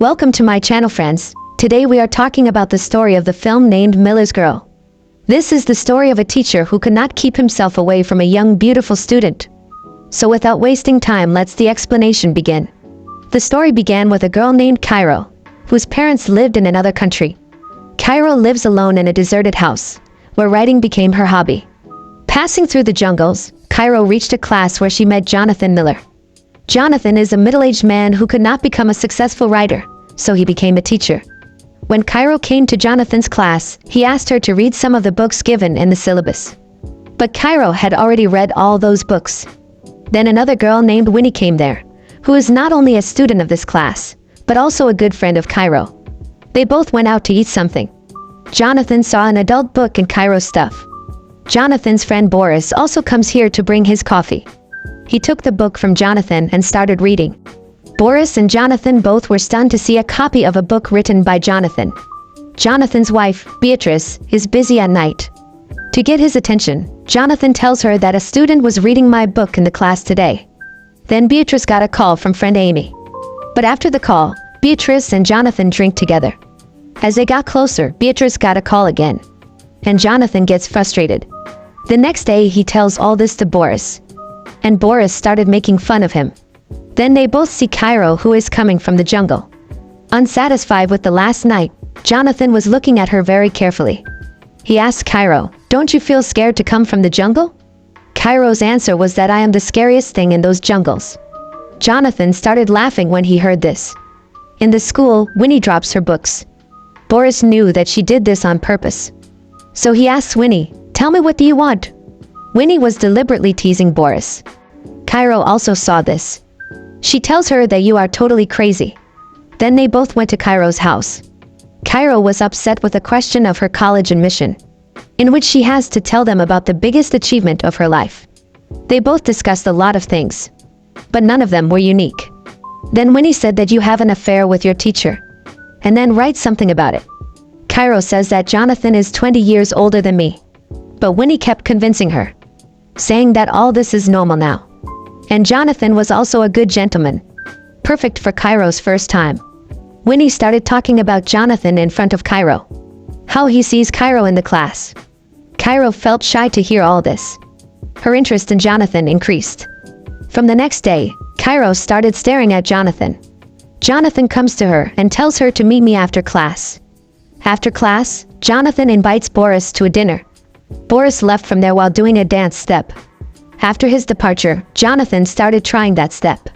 Welcome to my channel, friends. Today we are talking about the story of the film named Miller's Girl. This is the story of a teacher who could not keep himself away from a young, beautiful student. So without wasting time, let's the explanation begin. The story began with a girl named Cairo, whose parents lived in another country. Cairo lives alone in a deserted house, where writing became her hobby. Passing through the jungles, Cairo reached a class where she met Jonathan Miller. Jonathan is a middle-aged man who could not become a successful writer, so he became a teacher. When Cairo came to Jonathan's class, he asked her to read some of the books given in the syllabus. But Cairo had already read all those books. Then another girl named Winnie came there, who is not only a student of this class, but also a good friend of Cairo. They both went out to eat something. Jonathan saw an adult book in Cairo's stuff. Jonathan's friend Boris also comes here to bring his coffee. He took the book from Jonathan and started reading. Boris and Jonathan both were stunned to see a copy of a book written by Jonathan. Jonathan's wife, Beatrice, is busy at night. To get his attention, Jonathan tells her that a student was reading my book in the class today. Then Beatrice got a call from friend Amy. But after the call, Beatrice and Jonathan drink together. As they got closer, Beatrice got a call again. And Jonathan gets frustrated. The next day he tells all this to Boris. And Boris started making fun of him. Then they both see Cairo, who is coming from the jungle. Unsatisfied with the last night, Jonathan was looking at her very carefully. He asked Cairo, "Don't you feel scared to come from the jungle?" Cairo's answer was that I am the scariest thing in those jungles. Jonathan started laughing when he heard this. In the school, Winnie drops her books. Boris knew that she did this on purpose. So he asks Winnie, "Tell me, what do you want?" Winnie was deliberately teasing Boris. Cairo also saw this. She tells her that you are totally crazy. Then they both went to Cairo's house. Cairo was upset with a question of her college admission, in which she has to tell them about the biggest achievement of her life. They both discussed a lot of things, but none of them were unique. Then Winnie said that you have an affair with your teacher, and then write something about it. Cairo says that Jonathan is 20 years older than me, but Winnie kept convincing her, saying that all this is normal now. And Jonathan was also a good gentleman, perfect for Cairo's first time. Winnie started talking about Jonathan in front of Cairo, how he sees Cairo in the class. Cairo felt shy to hear all this. Her interest in Jonathan increased. From the next day, Cairo started staring at Jonathan. Jonathan comes to her and tells her to meet me after class. After class, Jonathan invites Boris to a dinner. Boris left from there while doing a dance step. After his departure, Jonathan started trying that step.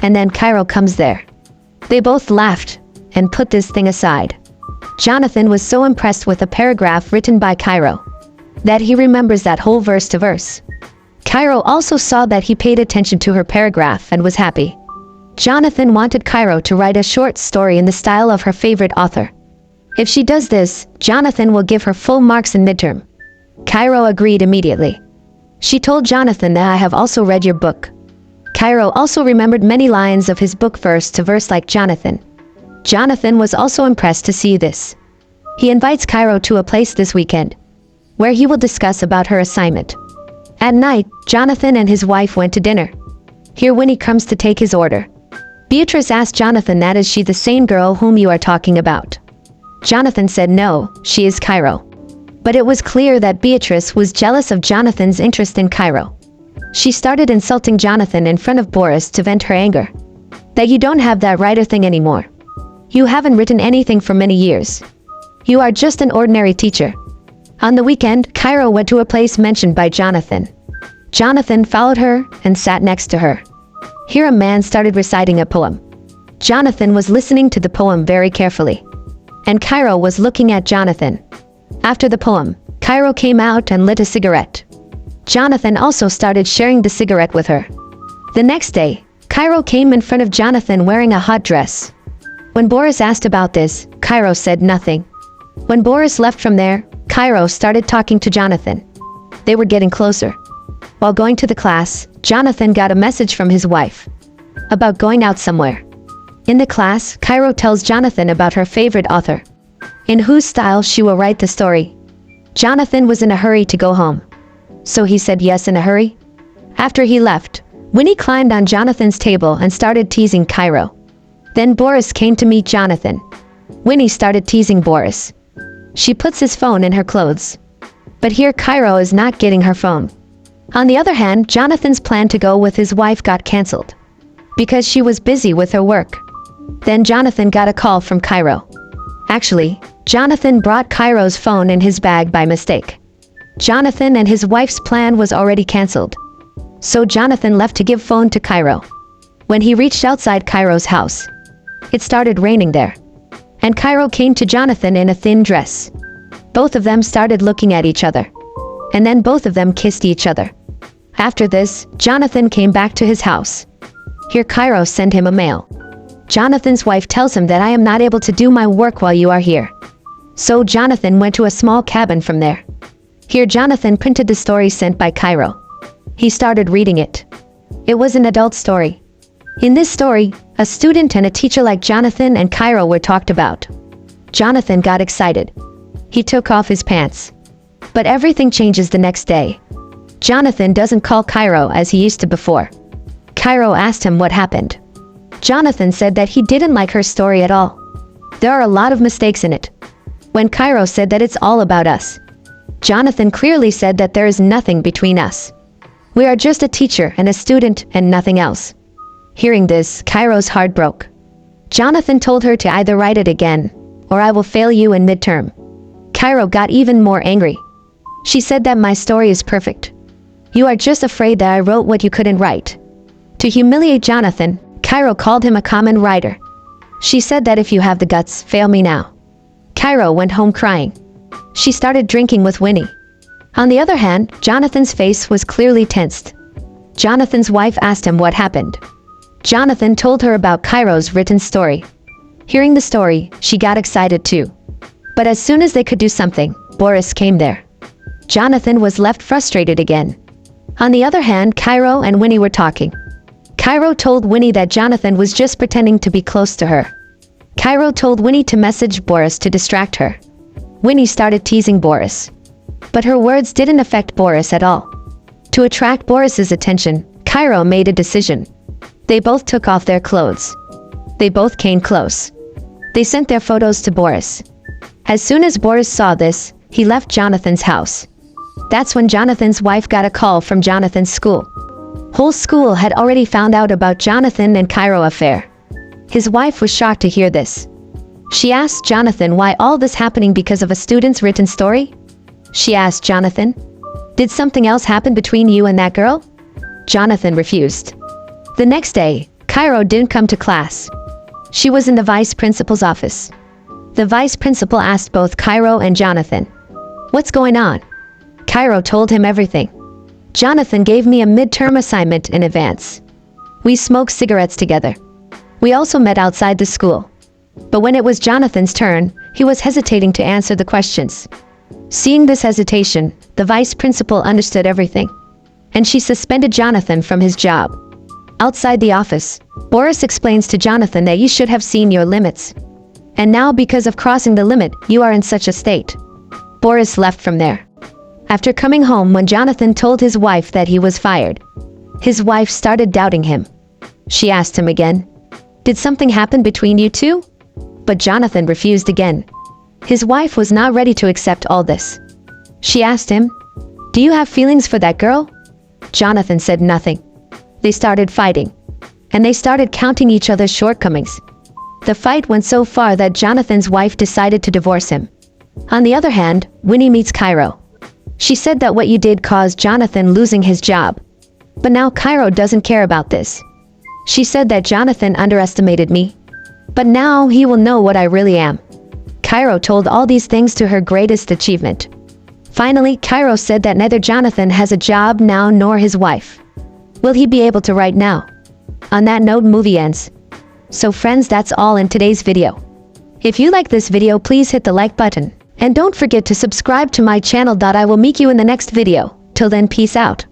And then Cairo comes there. They both laughed and put this thing aside. Jonathan was so impressed with a paragraph written by Cairo that he remembers that whole verse to verse. Cairo also saw that he paid attention to her paragraph and was happy. Jonathan wanted Cairo to write a short story in the style of her favorite author. If she does this, Jonathan will give her full marks in midterm. Cairo agreed immediately. She told Jonathan that I have also read your book. Cairo also remembered many lines of his book verse to verse like Jonathan. Jonathan was also impressed to see this. He invites Cairo to a place this weekend, where he will discuss about her assignment. At night, Jonathan and his wife went to dinner. Here Winnie comes to take his order. Beatrice asked Jonathan, that is she the same girl whom you are talking about? Jonathan said no, she is Cairo. But it was clear that Beatrice was jealous of Jonathan's interest in Cairo. She started insulting Jonathan in front of Boris to vent her anger. That you don't have that writer thing anymore. You haven't written anything for many years. You are just an ordinary teacher. On the weekend, Cairo went to a place mentioned by Jonathan. Jonathan followed her and sat next to her. Here a man started reciting a poem. Jonathan was listening to the poem very carefully. And Cairo was looking at Jonathan. After the poem, Cairo came out and lit a cigarette. Jonathan also started sharing the cigarette with her. The next day, Cairo came in front of Jonathan wearing a hot dress. When Boris asked about this, Cairo said nothing. When Boris left from there, Cairo started talking to Jonathan. They were getting closer. While going to the class, Jonathan got a message from his wife about going out somewhere. In the class, Cairo tells Jonathan about her favorite author, in whose style she will write the story. Jonathan was in a hurry to go home, so he said yes in a hurry. After he left, Winnie climbed on Jonathan's table and started teasing Cairo. Then Boris came to meet Jonathan. Winnie started teasing Boris. She puts his phone in her clothes. But here Cairo is not getting her phone. On the other hand, Jonathan's plan to go with his wife got cancelled because she was busy with her work. Then Jonathan got a call from Cairo. Actually, Jonathan brought Cairo's phone in his bag by mistake. Jonathan and his wife's plan was already cancelled. So Jonathan left to give phone to Cairo. When he reached outside Cairo's house, it started raining there. And Cairo came to Jonathan in a thin dress. Both of them started looking at each other. And then both of them kissed each other. After this, Jonathan came back to his house. Here Cairo sent him a mail. Jonathan's wife tells him that I am not able to do my work while you are here. So Jonathan went to a small cabin from there. Here Jonathan printed the story sent by Cairo. He started reading it. It was an adult story. In this story, a student and a teacher like Jonathan and Cairo were talked about. Jonathan got excited. He took off his pants. But everything changes the next day. Jonathan doesn't call Cairo as he used to before. Cairo asked him what happened. Jonathan said that he didn't like her story at all. There are a lot of mistakes in it. When Cairo said that it's all about us, Jonathan clearly said that there is nothing between us. We are just a teacher and a student and nothing else. Hearing this, Cairo's heart broke. Jonathan told her to either write it again, or I will fail you in midterm. Cairo got even more angry. She said that my story is perfect. You are just afraid that I wrote what you couldn't write. To humiliate Jonathan, Cairo called him a common writer. She said that if you have the guts, fail me now. Cairo went home crying. She started drinking with Winnie. On the other hand, Jonathan's face was clearly tensed. Jonathan's wife asked him what happened. Jonathan told her about Cairo's written story. Hearing the story, she got excited too. But as soon as they could do something, Boris came there. Jonathan was left frustrated again. On the other hand, Cairo and Winnie were talking. Cairo told Winnie that Jonathan was just pretending to be close to her. Cairo told Winnie to message Boris to distract her. Winnie started teasing Boris. But her words didn't affect Boris at all. To attract Boris's attention, Cairo made a decision. They both took off their clothes. They both came close. They sent their photos to Boris. As soon as Boris saw this, he left Jonathan's house. That's when Jonathan's wife got a call from Jonathan's school. Whole school had already found out about Jonathan and Cairo affair. His wife was shocked to hear this. She asked Jonathan why all this happening because of a student's written story. She asked Jonathan, "Did something else happen between you and that girl?" Jonathan refused. The next day, Cairo didn't come to class. She was in the vice principal's office. The vice principal asked both Cairo and Jonathan, "What's going on?" Cairo told him everything. Jonathan gave me a midterm assignment in advance. We smoked cigarettes together. We also met outside the school. But when it was Jonathan's turn, he was hesitating to answer the questions. Seeing this hesitation, the vice principal understood everything. And she suspended Jonathan from his job. Outside the office, Boris explains to Jonathan that you should have seen your limits. And now because of crossing the limit, you are in such a state. Boris left from there. After coming home when Jonathan told his wife that he was fired, his wife started doubting him. She asked him again, "Did something happen between you two?" But Jonathan refused again. His wife was not ready to accept all this. She asked him, "Do you have feelings for that girl?" Jonathan said nothing. They started fighting. And they started counting each other's shortcomings. The fight went so far that Jonathan's wife decided to divorce him. On the other hand, Winnie meets Cairo. She said that what you did caused Jonathan losing his job. But now Cairo doesn't care about this. She said that Jonathan underestimated me. But now he will know what I really am. Cairo told all these things to her greatest achievement. Finally, Cairo said that neither Jonathan has a job now nor his wife. Will he be able to write now? On that note, movie ends. So friends, that's all in today's video. If you like this video, please hit the like button. And don't forget to subscribe to my channel. I will meet you in the next video. Till then, peace out.